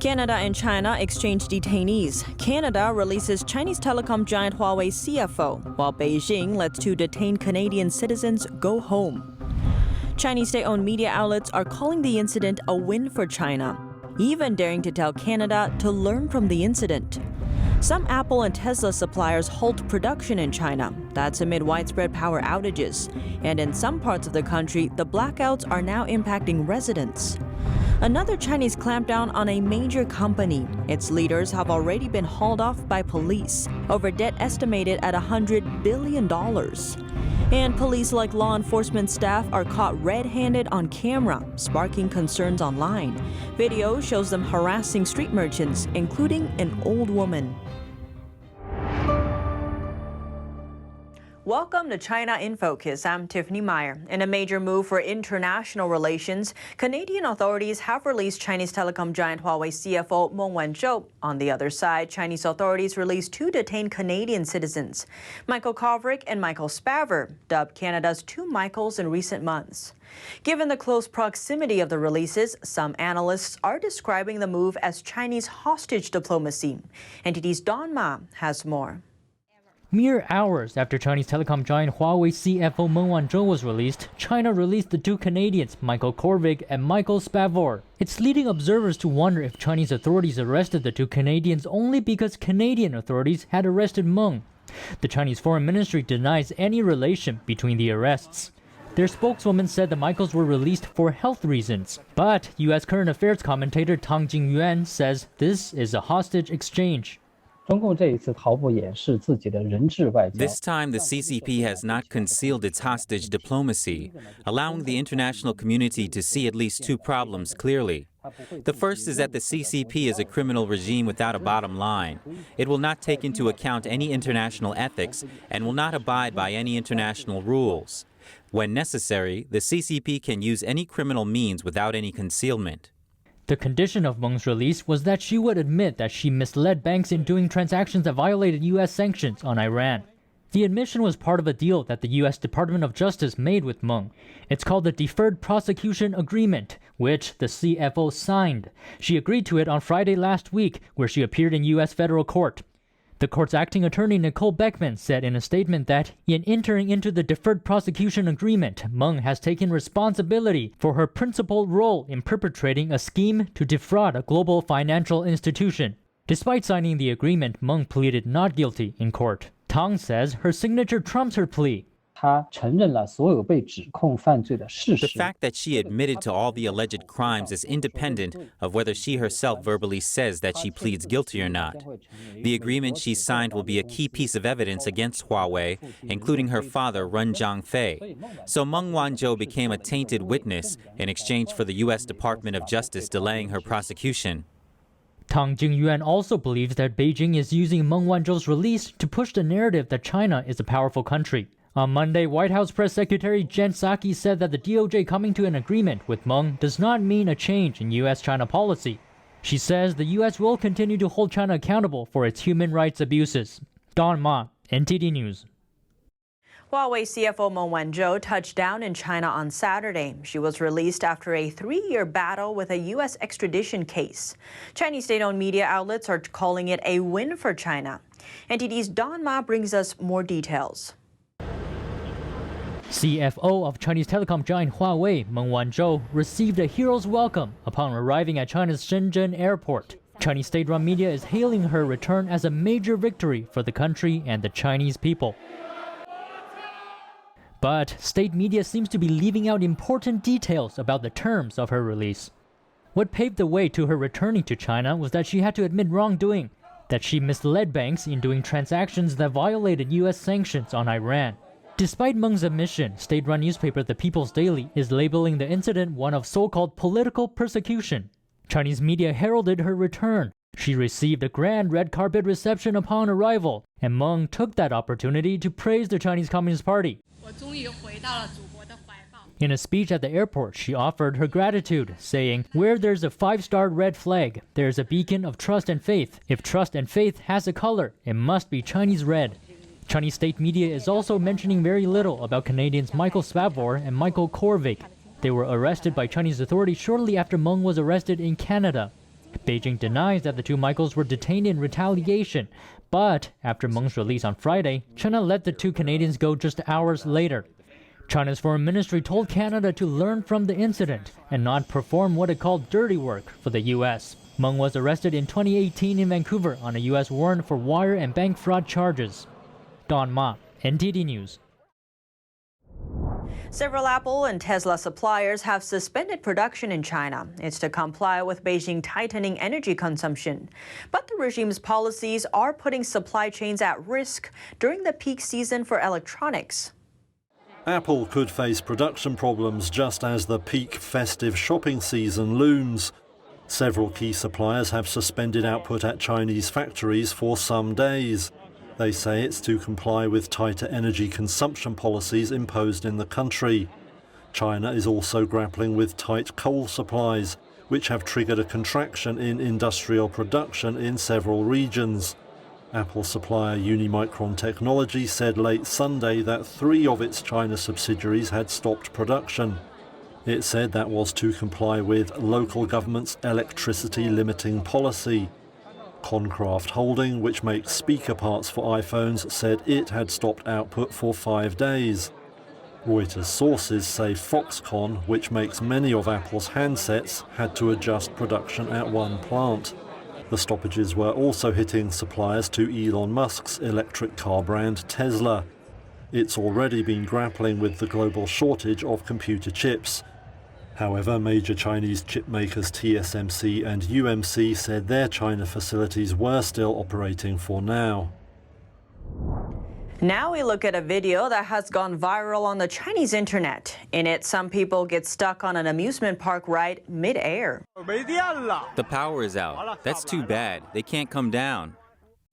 Canada and China exchange detainees. Canada releases Chinese telecom giant Huawei CFO, while Beijing lets 2 detained Canadian citizens go home. Chinese state-owned media outlets are calling the incident a win for China, even daring to tell Canada to learn from the incident. Some Apple and Tesla suppliers halt production in China. That's amid widespread power outages. And in some parts of the country, the blackouts are now impacting residents. Another Chinese clampdown on a major company. Its leaders have already been hauled off by police over debt estimated at $100 billion. And police, like law enforcement staff, are caught red-handed on camera, sparking concerns online. Video shows them harassing street merchants, including an old woman. Welcome to China in Focus. I'm Tiffany Meyer. In a major move for international relations, Canadian authorities have released Chinese telecom giant Huawei CFO Meng Wanzhou. On the other side, Chinese authorities released 2 detained Canadian citizens, Michael Kovrig and Michael Spavor, dubbed Canada's 2 Michaels in recent months. Given the close proximity of the releases, some analysts are describing the move as Chinese hostage diplomacy. NTD's Don Ma has more. Mere hours after Chinese telecom giant Huawei CFO Meng Wanzhou was released, China released the 2 Canadians, Michael Kovrig and Michael Spavor. It's leading observers to wonder if Chinese authorities arrested the 2 Canadians only because Canadian authorities had arrested Meng. The Chinese Foreign Ministry denies any relation between the arrests. Their spokeswoman said the Michaels were released for health reasons. But U.S. current affairs commentator Tang Jingyuan says this is a hostage exchange. This time, the CCP has not concealed its hostage diplomacy, allowing the international community to see at least 2 problems clearly. The first is that the CCP is a criminal regime without a bottom line. It will not take into account any international ethics and will not abide by any international rules. When necessary, the CCP can use any criminal means without any concealment. The condition of Meng's release was that she would admit that she misled banks in doing transactions that violated U.S. sanctions on Iran. The admission was part of a deal that the U.S. Department of Justice made with Meng. It's called the Deferred Prosecution Agreement, which the CFO signed. She agreed to it on Friday last week, where she appeared in U.S. federal court. The court's acting attorney Nicole Beckman said in a statement that, in entering into the Deferred Prosecution Agreement, Meng has taken responsibility for her principal role in perpetrating a scheme to defraud a global financial institution. Despite signing the agreement, Meng pleaded not guilty in court. Tang says her signature trumps her plea. The fact that she admitted to all the alleged crimes is independent of whether she herself verbally says that she pleads guilty or not. The agreement she signed will be a key piece of evidence against Huawei, including her father, Ren Zhangfei. So Meng Wanzhou became a tainted witness in exchange for the U.S. Department of Justice delaying her prosecution. Tang Jingyuan also believes that Beijing is using Meng Wanzhou's release to push the narrative that China is a powerful country. On Monday, White House Press Secretary Jen Psaki said that the DOJ coming to an agreement with Meng does not mean a change in U.S.-China policy. She says the U.S. will continue to hold China accountable for its human rights abuses. Don Ma, NTD News. Huawei CFO Meng Wanzhou touched down in China on Saturday. She was released after a 3-year battle with a U.S. extradition case. Chinese state-owned media outlets are calling it a win for China. NTD's Don Ma brings us more details. CFO of Chinese telecom giant Huawei, Meng Wanzhou, received a hero's welcome upon arriving at China's Shenzhen airport. Chinese state-run media is hailing her return as a major victory for the country and the Chinese people. But state media seems to be leaving out important details about the terms of her release. What paved the way to her returning to China was that she had to admit wrongdoing, that she misled banks in doing transactions that violated U.S. sanctions on Iran. Despite Meng's admission, state-run newspaper The People's Daily is labeling the incident one of so-called political persecution. Chinese media heralded her return. She received a grand red carpet reception upon arrival, and Meng took that opportunity to praise the Chinese Communist Party. In a speech at the airport, she offered her gratitude, saying, "Where there's a 5-starred red flag, there's a beacon of trust and faith. If trust and faith has a color, it must be Chinese red." Chinese state media is also mentioning very little about Canadians Michael Spavor and Michael Kovrig. They were arrested by Chinese authorities shortly after Meng was arrested in Canada. Beijing denies that the two Michaels were detained in retaliation, but after Meng's release on Friday, China let the two Canadians go just hours later. China's foreign ministry told Canada to learn from the incident and not perform what it called dirty work for the U.S. Meng was arrested in 2018 in Vancouver on a U.S. warrant for wire and bank fraud charges. Don Ma, NTD News. Several Apple and Tesla suppliers have suspended production in China. It's to comply with Beijing tightening energy consumption. But the regime's policies are putting supply chains at risk during the peak season for electronics. Apple could face production problems just as the peak festive shopping season looms. Several key suppliers have suspended output at Chinese factories for some days. They say it's to comply with tighter energy consumption policies imposed in the country. China is also grappling with tight coal supplies, which have triggered a contraction in industrial production in several regions. Apple supplier Unimicron Technology said late Sunday that 3 of its China subsidiaries had stopped production. It said that was to comply with local government's electricity limiting policy. Concraft Holding, which makes speaker parts for iPhones, said it had stopped output for 5 days. Reuters sources say Foxconn, which makes many of Apple's handsets, had to adjust production at one plant. The stoppages were also hitting suppliers to Elon Musk's electric car brand Tesla. It's already been grappling with the global shortage of computer chips. However, major Chinese chip makers TSMC and UMC said their China facilities were still operating for now. Now we look at a video that has gone viral on the Chinese internet. In it, some people get stuck on an amusement park ride mid-air. The power is out. That's too bad. They can't come down.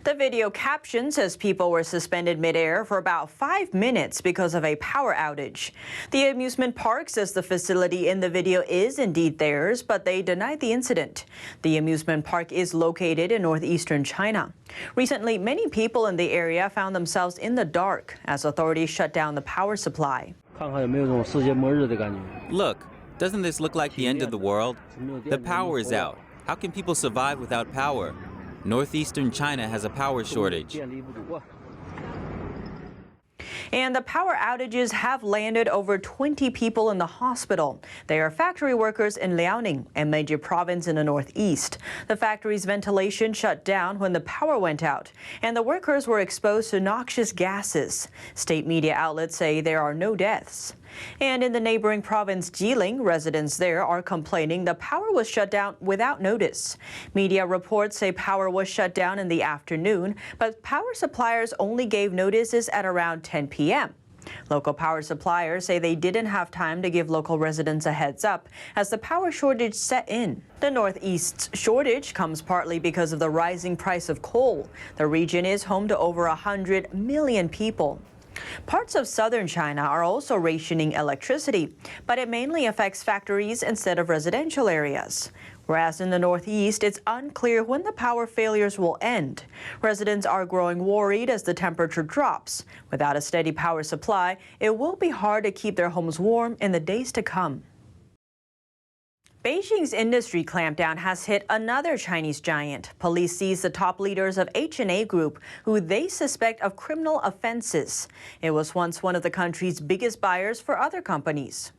The video caption says people were suspended mid-air for about 5 minutes because of a power outage. The amusement park says the facility in the video is indeed theirs, but they denied the incident. The amusement park is located in northeastern China. Recently, many people in the area found themselves in the dark as authorities shut down the power supply. Look, doesn't this look like the end of the world? The power is out. How can people survive without power? Northeastern China has a power shortage. And the power outages have landed over 20 people in the hospital. They are factory workers in Liaoning, a major province in the northeast. The factory's ventilation shut down when the power went out, and the workers were exposed to noxious gases. State media outlets say there are no deaths. And in the neighboring province Jilin, residents there are complaining the power was shut down without notice. Media reports say power was shut down in the afternoon, but power suppliers only gave notices at around 10 p.m. Local power suppliers say they didn't have time to give local residents a heads up as the power shortage set in. The Northeast's shortage comes partly because of the rising price of coal. The region is home to over 100 million people. Parts of southern China are also rationing electricity, but it mainly affects factories instead of residential areas. Whereas in the northeast, it's unclear when the power failures will end. Residents are growing worried as the temperature drops. Without a steady power supply, it will be hard to keep their homes warm in the days to come. Beijing's industry clampdown has hit another Chinese giant. Police seized the top leaders of H&A Group, who they suspect of criminal offenses. It was once one of the country's biggest buyers for other companies.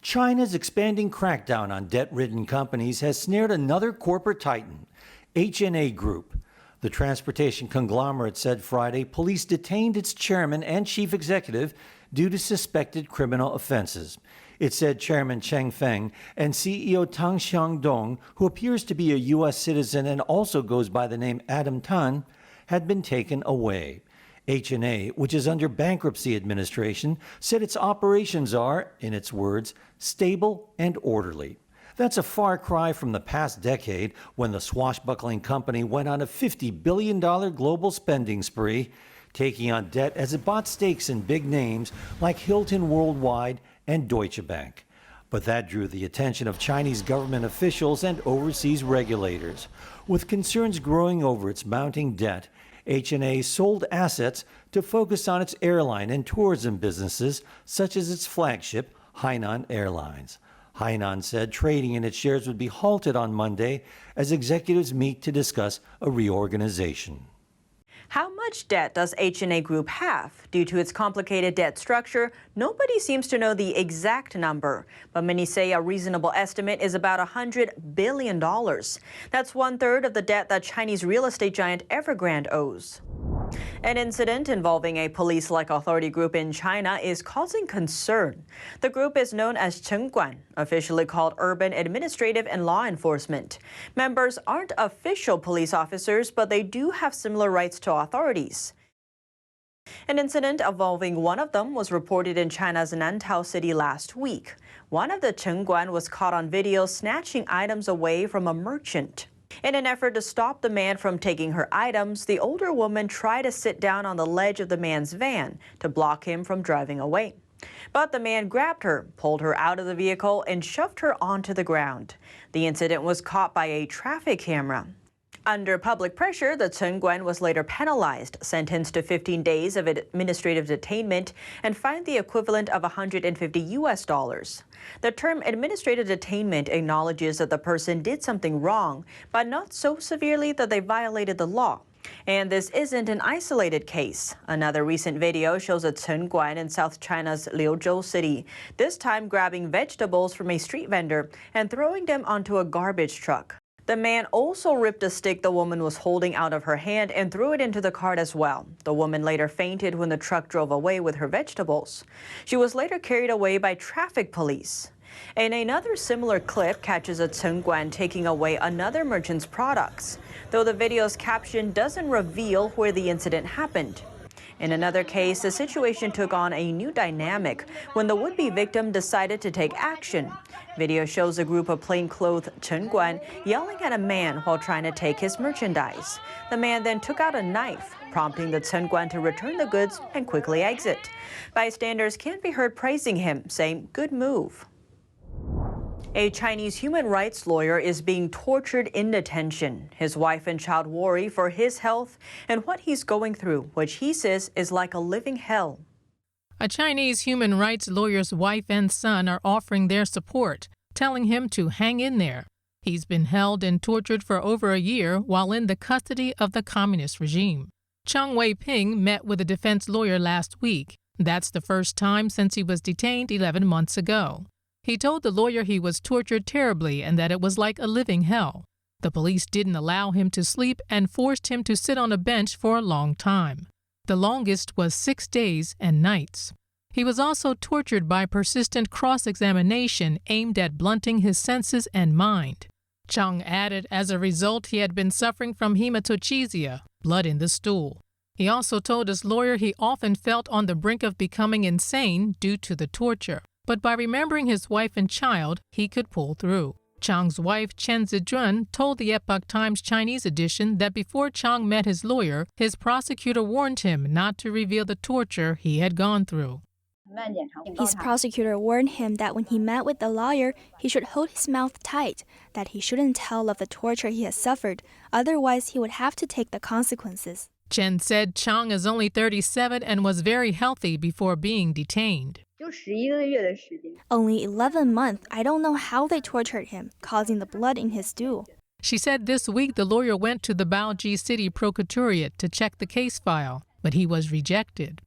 China's expanding crackdown on debt-ridden companies has snared another corporate titan, H&A Group. The transportation conglomerate said Friday police detained its chairman and chief executive due to suspected criminal offenses. It said Chairman Cheng Feng and CEO Tang Xiangdong, who appears to be a U.S. citizen and also goes by the name Adam Tan, had been taken away. H&A, which is under bankruptcy administration, said its operations are, in its words, stable and orderly. That's a far cry from the past decade when the swashbuckling company went on a $50 billion global spending spree, taking on debt as it bought stakes in big names like Hilton Worldwide and Deutsche Bank. But that drew the attention of Chinese government officials and overseas regulators. With concerns growing over its mounting debt, H&A sold assets to focus on its airline and tourism businesses, such as its flagship, Hainan Airlines. Hainan said trading in its shares would be halted on Monday as executives meet to discuss a reorganization. How much debt does H&A Group have? Due to its complicated debt structure, nobody seems to know the exact number, but many say a reasonable estimate is about $100 billion. That's 1/3 of the debt that Chinese real estate giant Evergrande owes. An incident involving a police-like authority group in China is causing concern. The group is known as Chengguan, officially called Urban Administrative and Law Enforcement. Members aren't official police officers, but they do have similar rights to authorities. An incident involving one of them was reported in China's Nantao city last week. One of the Chengguan was caught on video snatching items away from a merchant. In an effort to stop the man from taking her items, the older woman tried to sit down on the ledge of the man's van to block him from driving away. But the man grabbed her, pulled her out of the vehicle, and shoved her onto the ground. The incident was caught by a traffic camera. Under public pressure, the Chengguan was later penalized, sentenced to 15 days of administrative detainment, and fined the equivalent of $150. The term administrative detainment acknowledges that the person did something wrong, but not so severely that they violated the law. And this isn't an isolated case. Another recent video shows a Chengguan in South China's Liuzhou city, this time grabbing vegetables from a street vendor and throwing them onto a garbage truck. The man also ripped a stick the woman was holding out of her hand and threw it into the cart as well. The woman later fainted when the truck drove away with her vegetables. She was later carried away by traffic police. And another similar clip catches a Chengguan taking away another merchant's products, though the video's caption doesn't reveal where the incident happened. In another case, the situation took on a new dynamic when the would-be victim decided to take action. Video shows a group of plainclothes Chengguan yelling at a man while trying to take his merchandise. The man then took out a knife, prompting the Chengguan to return the goods and quickly exit. Bystanders can be heard praising him, saying, "Good move." A Chinese human rights lawyer is being tortured in detention. His wife and child worry for his health and what he's going through, which he says is like a living hell. A Chinese human rights lawyer's wife and son are offering their support, telling him to hang in there. He's been held and tortured for over a year while in the custody of the communist regime. Chang Wei-ping met with a defense lawyer last week. That's the first time since he was detained 11 months ago. He told the lawyer he was tortured terribly and that it was like a living hell. The police didn't allow him to sleep and forced him to sit on a bench for a long time. The longest was 6 days and nights. He was also tortured by persistent cross-examination aimed at blunting his senses and mind. Chang added as a result he had been suffering from hematochezia, blood in the stool. He also told his lawyer he often felt on the brink of becoming insane due to the torture. But by remembering his wife and child, he could pull through. Chang's wife, Chen Zijun, told the Epoch Times Chinese edition that before Chang met his lawyer, his prosecutor warned him not to reveal the torture he had gone through. His prosecutor warned him that when he met with the lawyer, he should hold his mouth tight, that he shouldn't tell of the torture he has suffered, otherwise he would have to take the consequences. Chen said Chang is only 37 and was very healthy before being detained. Only 11 months. I don't know how they tortured him, causing the blood in his stool. She said this week the lawyer went to the Baoji City Procuratorate to check the case file, but he was rejected.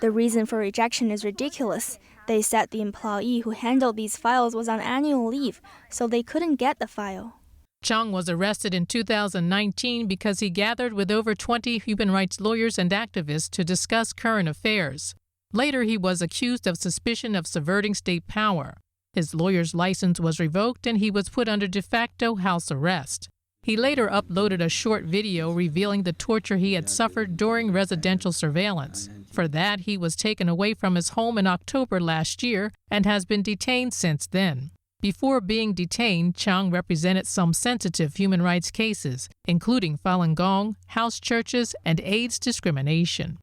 The reason for rejection is ridiculous. They said the employee who handled these files was on annual leave, so they couldn't get the file. Chang was arrested in 2019 because he gathered with over 20 human rights lawyers and activists to discuss current affairs. Later, he was accused of suspicion of subverting state power. His lawyer's license was revoked and he was put under de facto house arrest. He later uploaded a short video revealing the torture he had suffered during residential surveillance. For that, he was taken away from his home in October last year and has been detained since then. Before being detained, Chang represented some sensitive human rights cases, including Falun Gong, house churches, and AIDS discrimination.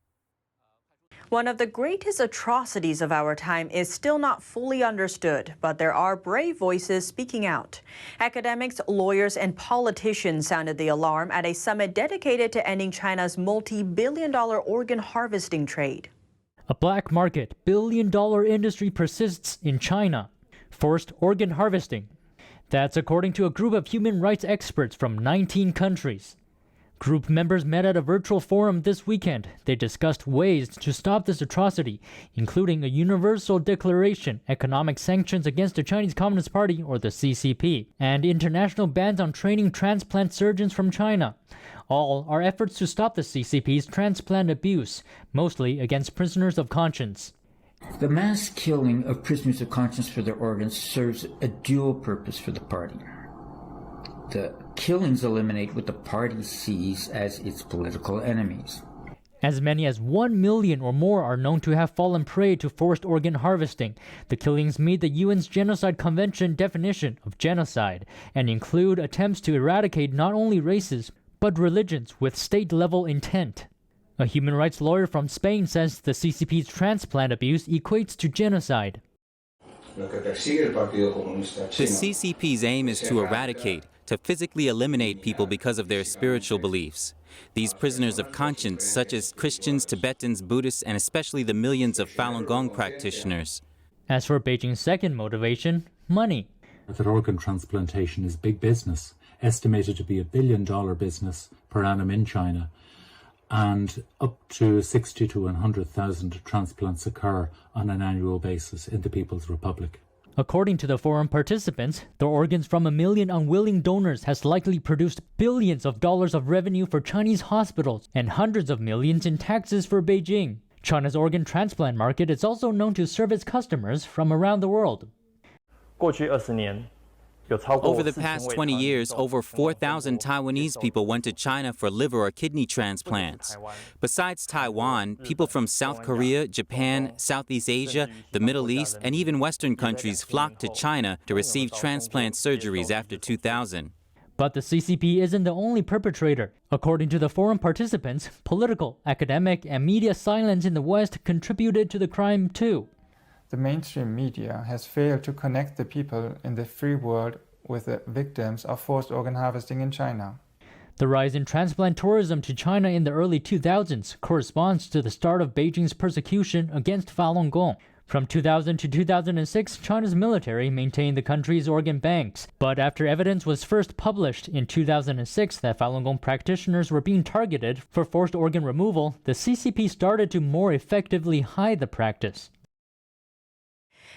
One of the greatest atrocities of our time is still not fully understood, but there are brave voices speaking out. Academics, lawyers, and politicians sounded the alarm at a summit dedicated to ending China's multi-billion-dollar organ harvesting trade. A black market, billion-dollar industry persists in China. forced organ harvesting. That's according to a group of human rights experts from 19 countries. Group members met at a virtual forum this weekend. They discussed ways to stop this atrocity, including a universal declaration, economic sanctions against the Chinese Communist Party, or the CCP, and international bans on training transplant surgeons from China. All are efforts to stop the CCP's transplant abuse, mostly against prisoners of conscience. The mass killing of prisoners of conscience for their organs serves a dual purpose for the party. The killings eliminate what the party sees as its political enemies. As many as 1 million or more are known to have fallen prey to forced organ harvesting. The killings meet the UN's Genocide Convention definition of genocide and include attempts to eradicate not only races, but religions with state-level intent. A human rights lawyer from Spain says the CCP's transplant abuse equates to genocide. The CCP's aim is to eradicate, to physically eliminate people because of their spiritual beliefs. These prisoners of conscience, such as Christians, Tibetans, Buddhists, and especially the millions of Falun Gong practitioners. As for Beijing's second motivation, money. That organ transplantation is big business, estimated to be $1 billion business per annum in China, and up to 60 to 100,000 transplants occur on an annual basis in the People's Republic. According to the forum participants, the organs from 1 million unwilling donors has likely produced billions of dollars of revenue for Chinese hospitals and hundreds of millions in taxes for Beijing. China's organ transplant market is also known to serve its customers from around the world. Over the past 20 years, over 4,000 Taiwanese people went to China for liver or kidney transplants. Besides Taiwan, people from South Korea, Japan, Southeast Asia, the Middle East, and even Western countries flocked to China to receive transplant surgeries after 2000. But the CCP isn't the only perpetrator. According to the forum participants, political, academic, and media silence in the West contributed to the crime too. The mainstream media has failed to connect the people in the free world with the victims of forced organ harvesting in China. The rise in transplant tourism to China in the early 2000s corresponds to the start of Beijing's persecution against Falun Gong. From 2000 to 2006, China's military maintained the country's organ banks. But after evidence was first published in 2006 that Falun Gong practitioners were being targeted for forced organ removal, the CCP started to more effectively hide the practice.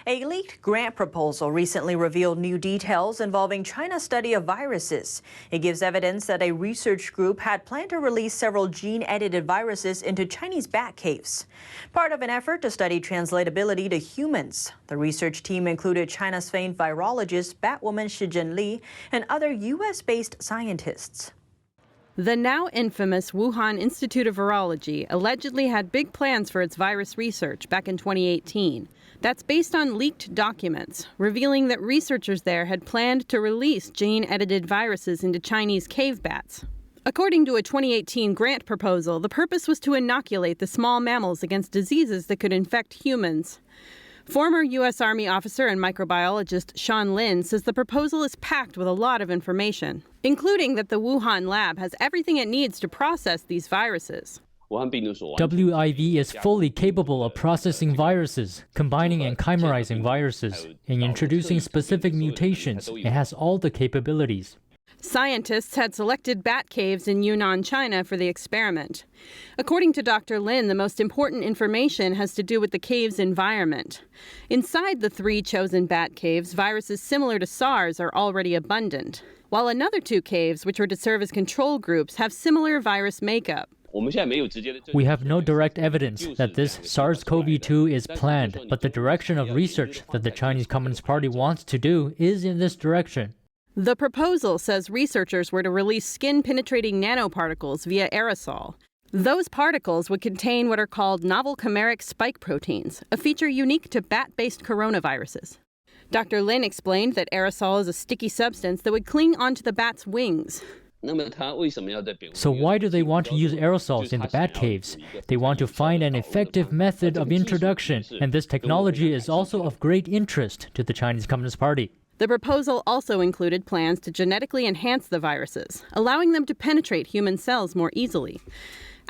A leaked grant proposal recently revealed new details involving China's study of viruses. It gives evidence that a research group had planned to release several gene-edited viruses into Chinese bat caves, part of an effort to study translatability to humans. The research team included China's famed virologist Batwoman Shi Zhenli and other U.S.-based scientists. The now infamous Wuhan Institute of Virology allegedly had big plans for its virus research back in 2018. That's based on leaked documents, revealing that researchers there had planned to release gene-edited viruses into Chinese cave bats. According to a 2018 grant proposal, the purpose was to inoculate the small mammals against diseases that could infect humans. Former U.S. Army officer and microbiologist Sean Lin says the proposal is packed with a lot of information, including that the Wuhan lab has everything it needs to process these viruses. WIV is fully capable of processing viruses, combining and chimerizing viruses, and introducing specific mutations. It has all the capabilities. Scientists had selected bat caves in Yunnan, China for the experiment. According to Dr. Lin, the most important information has to do with the cave's environment. Inside the 3 chosen bat caves, viruses similar to SARS are already abundant, while another 2 caves, which were to serve as control groups, have similar virus makeup. We have no direct evidence that this SARS-CoV-2 is planned, but the direction of research that the Chinese Communist Party wants to do is in this direction. The proposal says researchers were to release skin-penetrating nanoparticles via aerosol. Those particles would contain what are called novel chimeric spike proteins, a feature unique to bat-based coronaviruses. Dr. Lin explained that aerosol is a sticky substance that would cling onto the bat's wings. So why do they want to use aerosols in the bat caves? They want to find an effective method of introduction, and this technology is also of great interest to the Chinese Communist Party. The proposal also included plans to genetically enhance the viruses, allowing them to penetrate human cells more easily.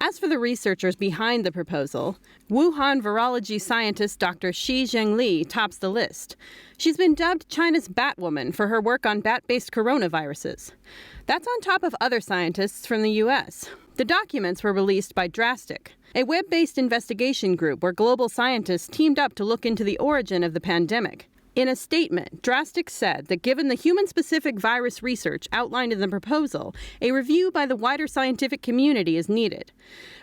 As for the researchers behind the proposal, Wuhan virology scientist Dr. Shi Zhengli tops the list. She's been dubbed China's Batwoman for her work on bat-based coronaviruses. That's on top of other scientists from the U.S. The documents were released by Drastic, a web-based investigation group where global scientists teamed up to look into the origin of the pandemic. In a statement, Drastic said that given the human-specific virus research outlined in the proposal, a review by the wider scientific community is needed.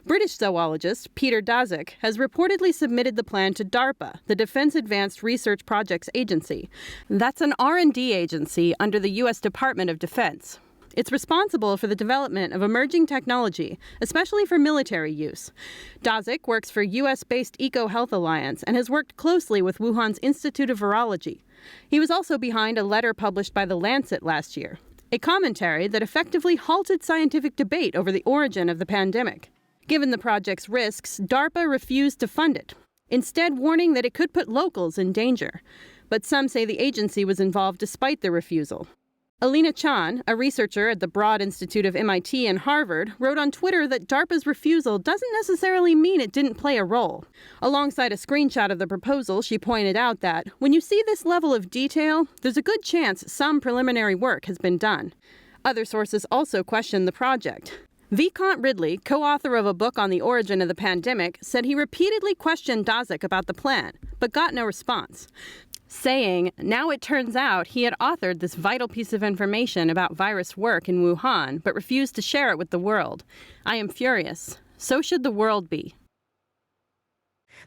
British zoologist Peter Daszak has reportedly submitted the plan to DARPA, the Defense Advanced Research Projects Agency. That's an R&D agency under the U.S. Department of Defense. It's responsible for the development of emerging technology, especially for military use. Daszak works for U.S.-based EcoHealth Alliance and has worked closely with Wuhan's Institute of Virology. He was also behind a letter published by The Lancet last year, a commentary that effectively halted scientific debate over the origin of the pandemic. Given the project's risks, DARPA refused to fund it, instead warning that it could put locals in danger. But some say the agency was involved despite the refusal. Alina Chan, a researcher at the Broad Institute of MIT and Harvard, wrote on Twitter that DARPA's refusal doesn't necessarily mean it didn't play a role. Alongside a screenshot of the proposal, she pointed out that when you see this level of detail, there's a good chance some preliminary work has been done. Other sources also questioned the project. Vicant Ridley, co-author of a book on the origin of the pandemic, said he repeatedly questioned Daszak about the plan, but got no response, saying now it turns out he had authored this vital piece of information about virus work in Wuhan, but refused to share it with the world. I am furious. So should the world be.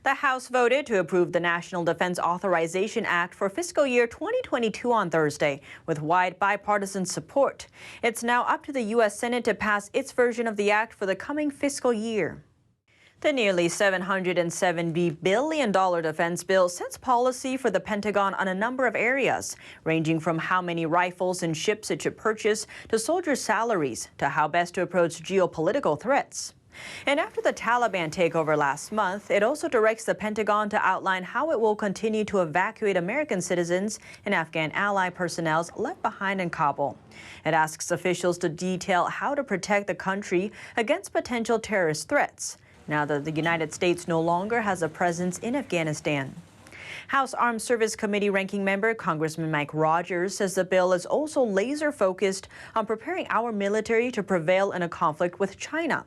The House voted to approve the National Defense Authorization Act for fiscal year 2022 on Thursday, with wide bipartisan support. It's now up to the U.S. Senate to pass its version of the act for the coming fiscal year. The nearly $770 billion defense bill sets policy for the Pentagon on a number of areas, ranging from how many rifles and ships it should purchase to soldiers' salaries to how best to approach geopolitical threats. And after the Taliban takeover last month, it also directs the Pentagon to outline how it will continue to evacuate American citizens and Afghan ally personnel left behind in Kabul. It asks officials to detail how to protect the country against potential terrorist threats, now that the United States no longer has a presence in Afghanistan. House Armed Service Committee ranking member Congressman Mike Rogers says the bill is also laser-focused on preparing our military to prevail in a conflict with China.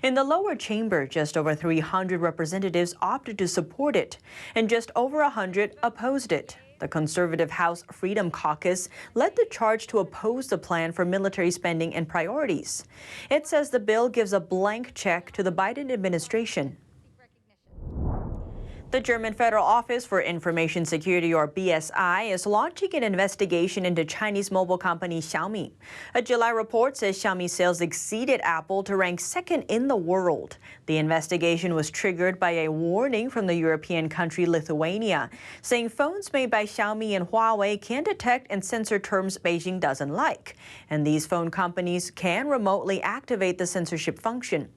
In the lower chamber, just over 300 representatives opted to support it, and just over 100 opposed it. The conservative House Freedom Caucus led the charge to oppose the plan for military spending and priorities. It says the bill gives a blank check to the Biden administration. The German Federal Office for Information Security, or BSI, is launching an investigation into Chinese mobile company Xiaomi. A July report says Xiaomi sales exceeded Apple to rank second in the world. The investigation was triggered by a warning from the European country Lithuania, saying phones made by Xiaomi and Huawei can detect and censor terms Beijing doesn't like, and these phone companies can remotely activate the censorship function.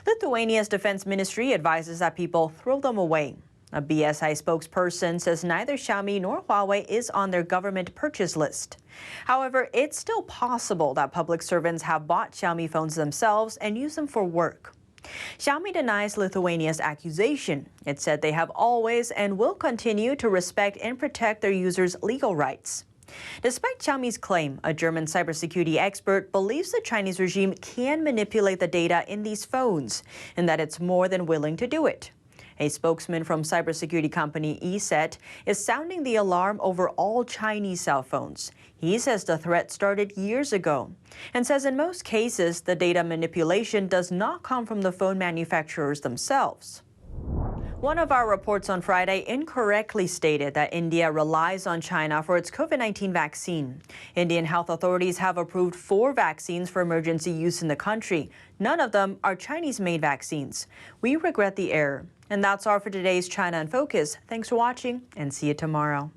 Lithuania's defense ministry advises that people throw them away. A BSI spokesperson says neither Xiaomi nor Huawei is on their government purchase list. However, it's still possible that public servants have bought Xiaomi phones themselves and use them for work. Xiaomi denies Lithuania's accusation. It said they have always and will continue to respect and protect their users' legal rights. Despite Xiaomi's claim, a German cybersecurity expert believes the Chinese regime can manipulate the data in these phones and that it's more than willing to do it. A spokesman from cybersecurity company ESET is sounding the alarm over all Chinese cell phones. He says the threat started years ago and says in most cases the data manipulation does not come from the phone manufacturers themselves. One of our reports on Friday incorrectly stated that India relies on China for its COVID-19 vaccine. Indian health authorities have approved 4 vaccines for emergency use in the country. None of them are Chinese-made vaccines. We regret the error. And that's all for today's China in Focus. Thanks for watching and see you tomorrow.